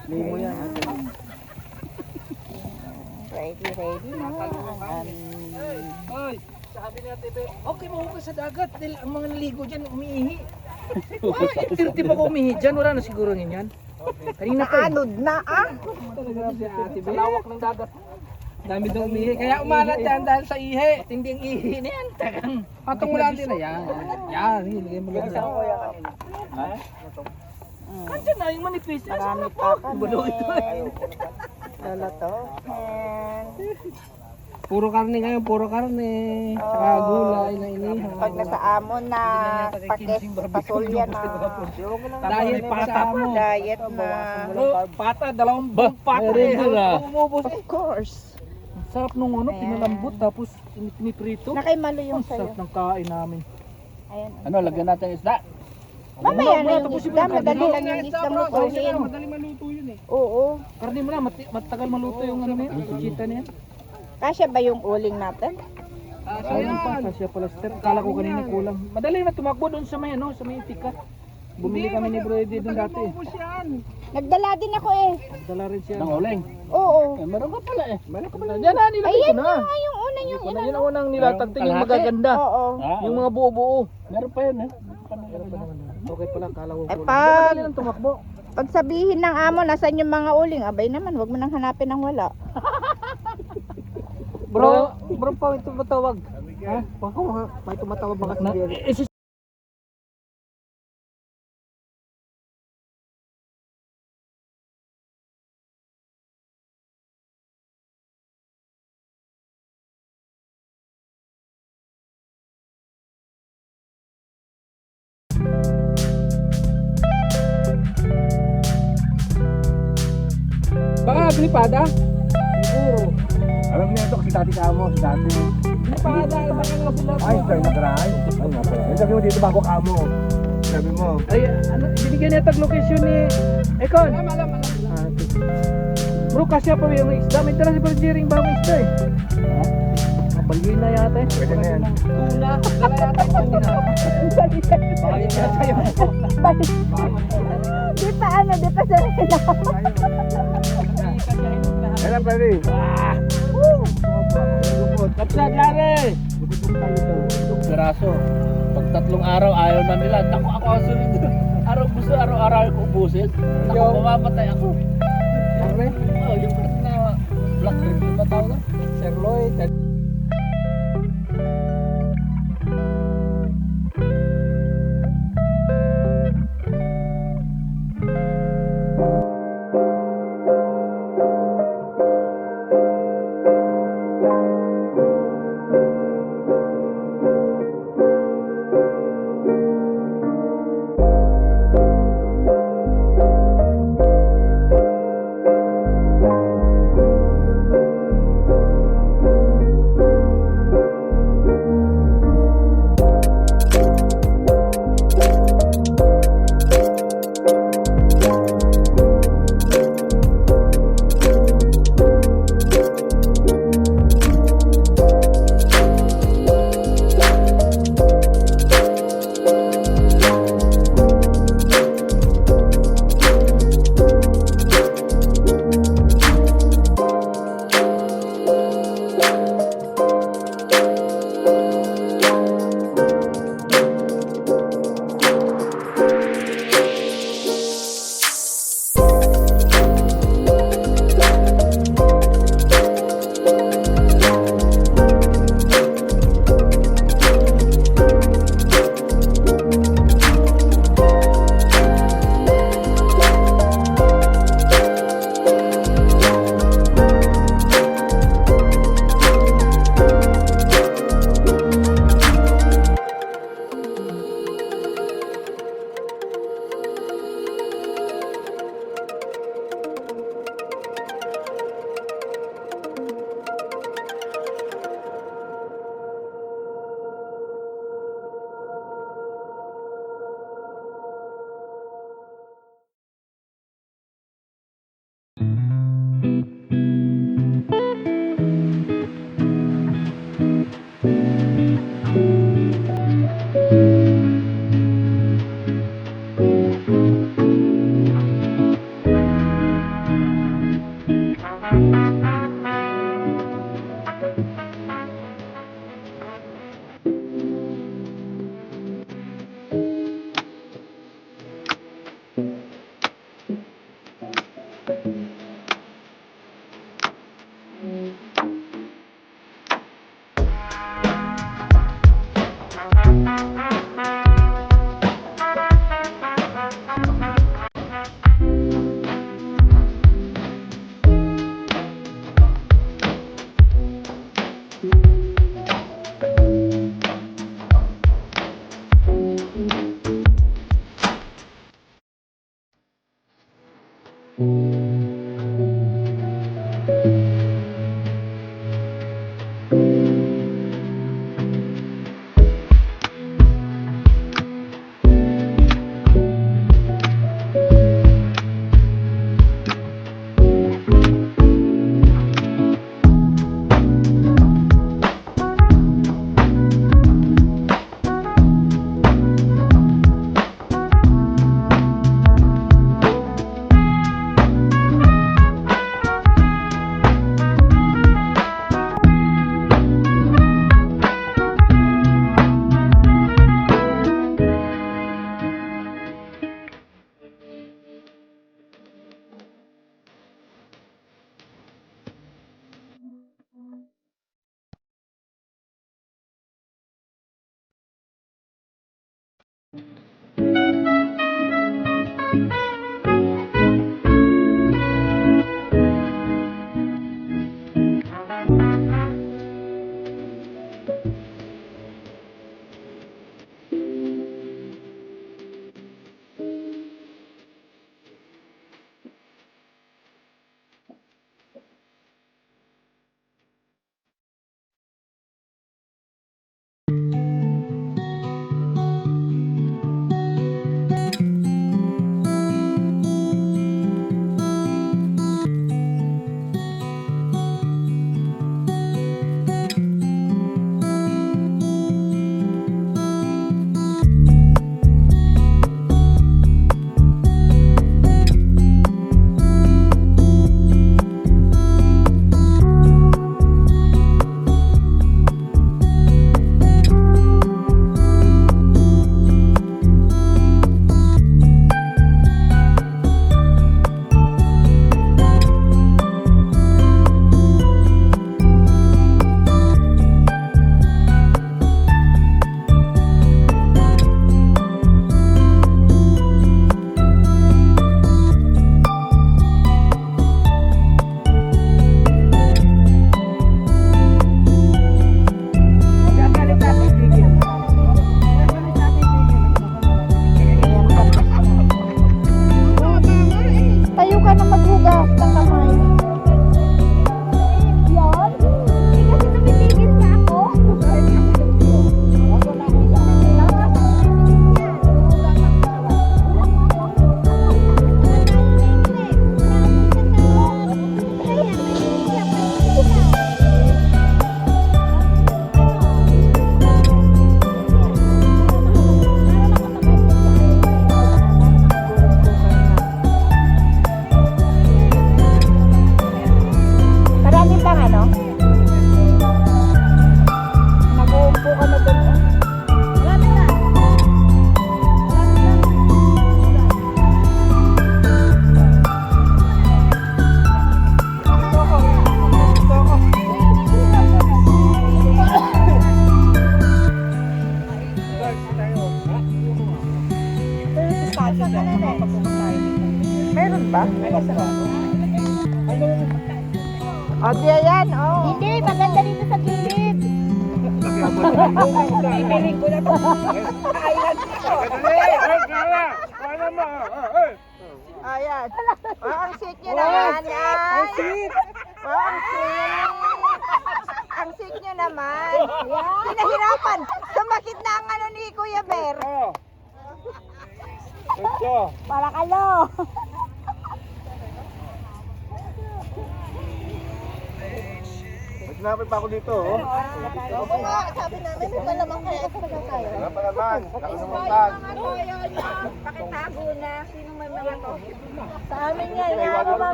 Limo yan. Ready na. Hoy, sabi ni Ate Be, okay mo ka sa dagat dahil ang mga naligo dyan umiihi. Ay, 30 pa ko umihi dyan, wala na siguro niyan. Kanina pa. Anod na ah. Talaga si Ate Be. Lawak ng dagat. Dami daw umihi. Kaya umalat yan dahil sa ihi. Hindi ang ihi na yan. Patong wala din na yan. Yan, ilagay mo lang. Ha? Andiyan na yung manipis. Marami pa Bulong ito. Lolo to. Puro karne ngayon, puro karne. Saka gulay na inihaw. Pag nasa amon na pasolya na. Diet pata mo. Diet na. Pata, dalawang buong pata eh. Umubos Of eh. course. Sarap nung ano, pinalambot tapos piniprito. Nakaimalo yung Ang sarap sayo. ng kain namin. Ayan. Ano, lagyan natin isda. Mamaya na yung Tapos isda. Madali lang yung isda mo tuhin. Madali maluto yun eh. Oo. Karne mo na, matagal maluto yung ano niya, chita niya. Kasya ba yung uling natin? Sayang pa, kasya pala sir. Kala ko kanina kulang. Madali na tumakbo doon sa may ano, sa may tika. Bumili kami ni Brody doon dati. Nagdala din ako eh. Dala rin siya. Nang uling. Oo. Meron ka pala eh. Meron ka pala. Diyan na, nilagay ko Ayan na. nga yung una yung Yan ina. ang unang nilatag yung Kalahati. magaganda. Oo. Yung mga buo-buo. Meron pa yun eh. Okay pala, kala ko Eh, kulang. pag- Madali lang tumakbo. Pag sabihin ng amo, nasan yung mga uling? Abay naman, wag mo nang hanapin ng wala. Bro, pa ito matawag. Ha? Baka may tumatawag baka si Jerry. Baka gripada? Siguro. Alam niya ito kasi dati ka mo, si dati. Gripada, baka nga sila. Ay, tayo nagarahay. Ay, nga pala. Sabi mo dito bago ka mo. Sabi mo. Ay, ano, binigyan niya tag-location ni Ekon. Alam. Bro, kasya pa yung isda. May tala si Bro Jerry yung bagong isda eh. Mabali na yata eh. Pwede na yan. Tuna. Dala yata yung tuna. Bali yata yung Di pa ano, di pa sarili na. Kailan pwede? Kapsat lare! Piraso. Pag 3 araw ayaw na nila. Ako ang sunod. Araw-araw ko ubusin. Ako mamamatay ako. Lare? Oh, yung na black rib ba tawag na? Sirloin. Ayaw ka na maghugas ng kamay. Yan. Hindi kasi tumitigil pa ako. Marami pang ano? Nag-uumpo ka na doon. Marami na. Meron ba? O, di yan, o. Hindi, maganda dito sa gilid. Ipiling ko na to. Ayan. O, ang sweet nyo naman. Ang sweet. O, ang sweet. Ang sweet nyo naman. Pinahirapan. Sumakit na ang ano ni Kuya Ber. Para kalo. Nagsinapit pa ako dito, oh. Oo nga, sabi namin, may malamang kaya talaga tayo. Wala pa naman. Nakasumutan. Pakitago na. Sino may mga to? Sa amin yan. Ano ba